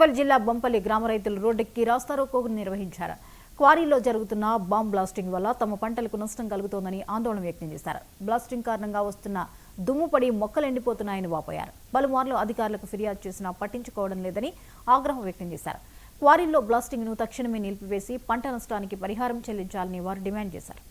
ఉప్పల్ జిల్లా బొంపల్లి గ్రామ రైతులు రోడ్డెక్కి రాస్తారోకో నిర్వహించారు. క్వారీలో జరుగుతున్న బాంబ్ బ్లాస్టింగ్ వల్ల తమ పంటలకు నష్టం కలుగుతోందని ఆందోళన వ్యక్తం చేశారు. బ్లాస్టింగ్ కారణంగా వస్తున్న దుమ్ముపడి మొక్కలు ఎండిపోతున్నాయని వాపోయారు. పలుమార్లు అధికారులకు ఫిర్యాదు చేసినా పట్టించుకోవడం లేదని ఆగ్రహం వ్యక్తం చేశారు. క్వారీల్లో బ్లాస్టింగ్ ను తక్షణమే నిలిపివేసి పంట నష్టానికి పరిహారం చెల్లించాలని వారు డిమాండ్ చేశారు.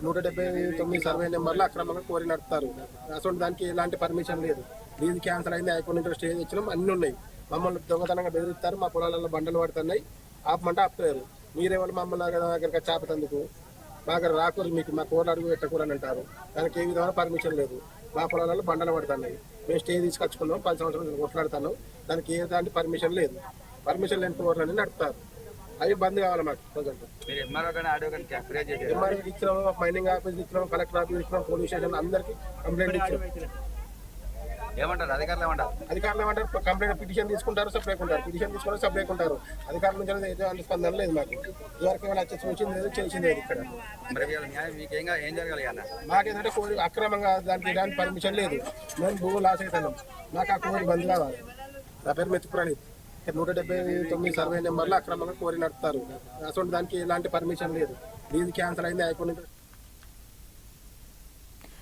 నూట 79 సర్వే నెంబర్లో అక్రమంగా కోరి నడుపుతారు. అసలు దానికి ఎలాంటి పర్మిషన్ లేదు. లీజ్ క్యాన్సల్ అయింది, అయిపోయిన స్టేజ్ ఇచ్చినాం, అన్ని ఉన్నాయి. మమ్మల్ని దొంగతనంగా బెదిరిస్తారు. మా పొలాలలో బండలు పడుతున్నాయి, ఆపమంటే ఆపుతారు. మీరేవాళ్ళు మమ్మల్ని దగ్గర చేపతందుకు మా దగ్గర రాకూరు, మీకు మా కూరలు అడుగు పెట్టకూరని అంటారు. దానికి ఏ విధమైన పర్మిషన్ లేదు. మా పొలాలలో బండలు పడుతున్నాయి, మేము స్టే తీసుకొచ్చుకున్నాం, 10 సంవత్సరాలు కొట్లాడుతున్నాం. దానికి ఏ దాంట్లో పర్మిషన్ లేదు. పర్మిషన్ లేని కూరలని నడుపుతారు. అవి బంద్ కావాలి మాకు. ఎంఆర్ఓ ఇచ్చినాము, మైనింగ్ ఆఫీస్ ఇచ్చినాం, కలెక్టర్ ఆఫీస్ ఇచ్చినాం, పోలీస్ స్టేషన్ అందరికీ కంప్లైంట్ ఇచ్చినాం. ఏమంటారు అధికారులు ఏమంటారు కంప్లైంట్ పిటిషన్ తీసుకుంటారు, సప్లైక్ ఉంటారు. పిటిషన్ తీసుకుంటారు, సప్లైక్ ఉంటారు. అధికారుల నుంచి ఎటువంటి స్పందన లేదు మాకు. ఇదివరకు ఏమైనా వచ్చింది లేదు, చేసింది లేదు. ఇక్కడ ఏం జరగాలి అన్న? మాకేంటంటే కోరి అక్రమంగా దానికి ఎలాంటి పర్మిషన్ లేదు. మేము భూములు లాస్ అవుతున్నాం. మాకు ఆ కోరి బంద్ కావాలి. నా పేరు మెతుకురాణి. 179 సర్వే నెంబర్లో అక్రమంగా కోరి నడుపుతారు. అసలు దానికి ఎలాంటి పర్మిషన్ లేదు. లీజ్ క్యాన్సల్ అయింది, అయిపోయింది.